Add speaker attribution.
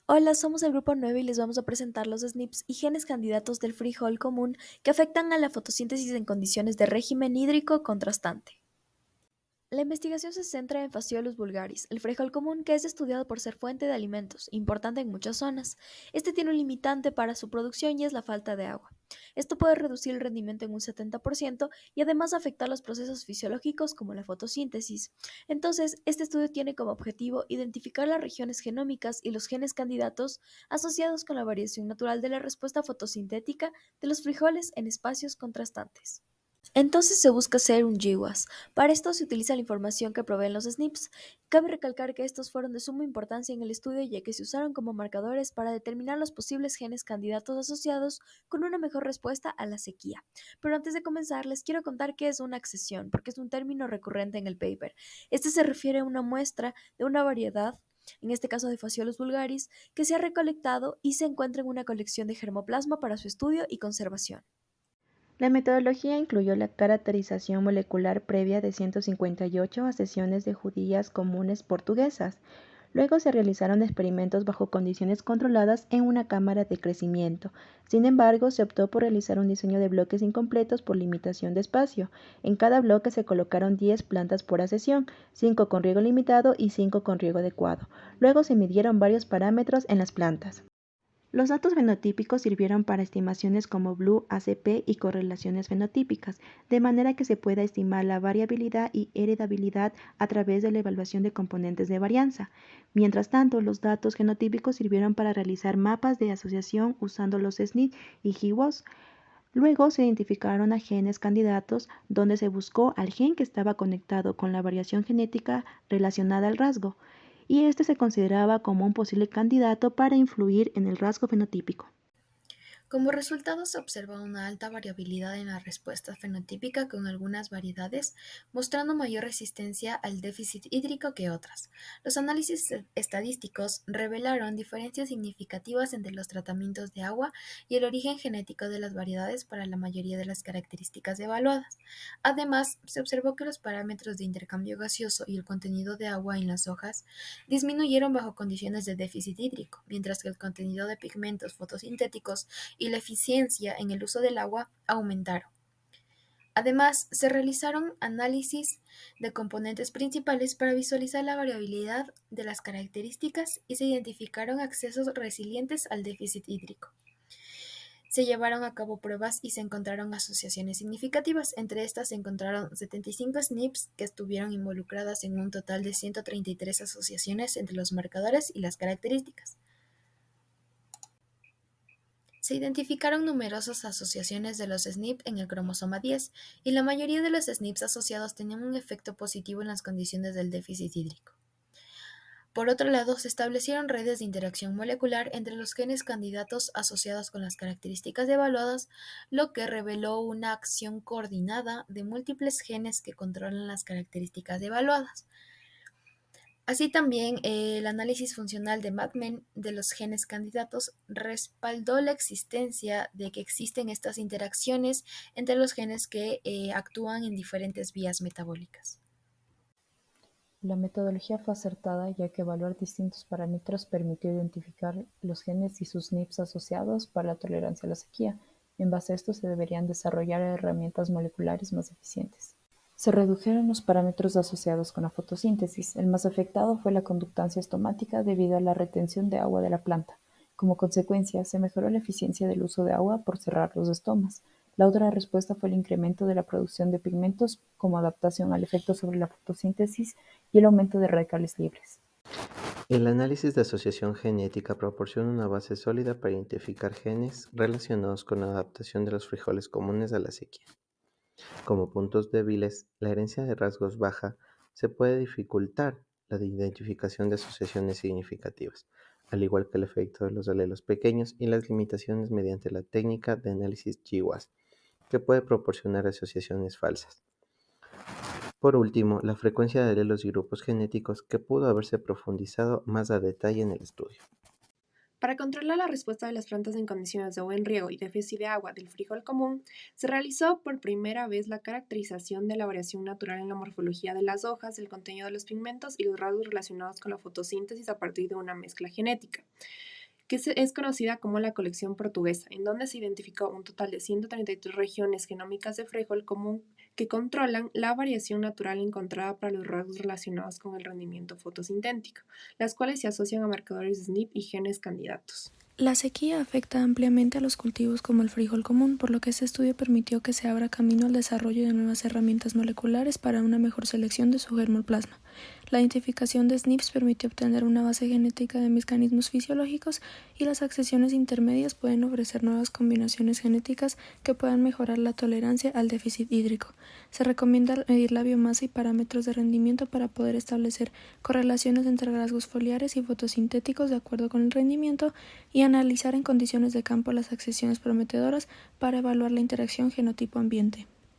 Speaker 1: Hola, somos el grupo 9 y les vamos a presentar los SNPs y genes candidatos del frijol común que afectan a la fotosíntesis en condiciones de régimen hídrico contrastante. La investigación se centra en Phaseolus vulgaris, el frijol común que es estudiado por ser fuente de alimentos, importante en muchas zonas. Este tiene un limitante para su producción y es la falta de agua. Esto puede reducir el rendimiento en un 70% y además afectar los procesos fisiológicos como la fotosíntesis. Entonces, este estudio tiene como objetivo identificar las regiones genómicas y los genes candidatos asociados con la variación natural de la respuesta fotosintética de los frijoles en espacios contrastantes. Entonces se busca hacer un GWAS. Para esto se utiliza la información que proveen los SNPs. Cabe recalcar que estos fueron de suma importancia en el estudio ya que se usaron como marcadores para determinar los posibles genes candidatos asociados con una mejor respuesta a la sequía. Pero antes de comenzar les quiero contar qué es una accesión, porque es un término recurrente en el paper. Este se refiere a una muestra de una variedad, en este caso de Phaseolus vulgaris, que se ha recolectado y se encuentra en una colección de germoplasma para su estudio y conservación.
Speaker 2: La metodología incluyó la caracterización molecular previa de 158 sesiones de judías comunes portuguesas. Luego se realizaron experimentos bajo condiciones controladas en una cámara de crecimiento. Sin embargo, se optó por realizar un diseño de bloques incompletos por limitación de espacio. En cada bloque se colocaron 10 plantas por asesión, 5 con riego limitado y 5 con riego adecuado. Luego se midieron varios parámetros en las plantas. Los datos fenotípicos sirvieron para estimaciones como BLUE-ACP y correlaciones fenotípicas, de manera que se pueda estimar la variabilidad y heredabilidad a través de la evaluación de componentes de varianza. Mientras tanto, los datos genotípicos sirvieron para realizar mapas de asociación usando los SNP y GWAS. Luego se identificaron a genes candidatos donde se buscó al gen que estaba conectado con la variación genética relacionada al rasgo, y este se consideraba como un posible candidato para influir en el rasgo fenotípico.
Speaker 3: Como resultado, se observa una alta variabilidad en la respuesta fenotípica con algunas variedades, mostrando mayor resistencia al déficit hídrico que otras. Los análisis estadísticos revelaron diferencias significativas entre los tratamientos de agua y el origen genético de las variedades para la mayoría de las características evaluadas. Además, se observó que los parámetros de intercambio gaseoso y el contenido de agua en las hojas disminuyeron bajo condiciones de déficit hídrico, mientras que el contenido de pigmentos fotosintéticos y la eficiencia en el uso del agua aumentaron. Además, se realizaron análisis de componentes principales para visualizar la variabilidad de las características y se identificaron accesos resilientes al déficit hídrico. Se llevaron a cabo pruebas y se encontraron asociaciones significativas. Entre estas se encontraron 75 SNPs que estuvieron involucradas en un total de 133 asociaciones entre los marcadores y las características. Se identificaron numerosas asociaciones de los SNP en el cromosoma 10, y la mayoría de los SNPs asociados tenían un efecto positivo en las condiciones del déficit hídrico. Por otro lado, se establecieron redes de interacción molecular entre los genes candidatos asociados con las características evaluadas, lo que reveló una acción coordinada de múltiples genes que controlan las características evaluadas. Así también, el análisis funcional de MACMEN de los genes candidatos respaldó la existencia de que existen estas interacciones entre los genes que actúan en diferentes vías metabólicas.
Speaker 4: La metodología fue acertada ya que evaluar distintos parámetros permitió identificar los genes y sus NIPs asociados para la tolerancia a la sequía. En base a esto se deberían desarrollar herramientas moleculares más eficientes. Se redujeron los parámetros asociados con la fotosíntesis. El más afectado fue la conductancia estomática debido a la retención de agua de la planta. Como consecuencia, se mejoró la eficiencia del uso de agua por cerrar los estomas. La otra respuesta fue el incremento de la producción de pigmentos como adaptación al efecto sobre la fotosíntesis y el aumento de radicales libres.
Speaker 5: El análisis de asociación genética proporciona una base sólida para identificar genes relacionados con la adaptación de los frijoles comunes a la sequía. Como puntos débiles, la herencia de rasgos baja se puede dificultar la identificación de asociaciones significativas, al igual que el efecto de los alelos pequeños y las limitaciones mediante la técnica de análisis GWAS, que puede proporcionar asociaciones falsas. Por último, la frecuencia de alelos y grupos genéticos que pudo haberse profundizado más a detalle en el estudio.
Speaker 6: Para controlar la respuesta de las plantas en condiciones de buen riego y déficit de agua del frijol común, se realizó por primera vez la caracterización de la variación natural en la morfología de las hojas, el contenido de los pigmentos y los rasgos relacionados con la fotosíntesis a partir de una mezcla genética. que es conocida como la colección portuguesa, en donde se identificó un total de 133 regiones genómicas de frijol común que controlan la variación natural encontrada para los rasgos relacionados con el rendimiento fotosintético, las cuales se asocian a marcadores de SNP y genes candidatos.
Speaker 7: La sequía afecta ampliamente a los cultivos como el frijol común, por lo que este estudio permitió que se abra camino al desarrollo de nuevas herramientas moleculares para una mejor selección de su germoplasma. La identificación de SNPs permitió obtener una base genética de mecanismos fisiológicos y las accesiones intermedias pueden ofrecer nuevas combinaciones genéticas que puedan mejorar la tolerancia al déficit hídrico. Se recomienda medir la biomasa y parámetros de rendimiento para poder establecer correlaciones entre rasgos foliares y fotosintéticos de acuerdo con el rendimiento y analizar en condiciones de campo las accesiones prometedoras para evaluar la interacción genotipo-ambiente.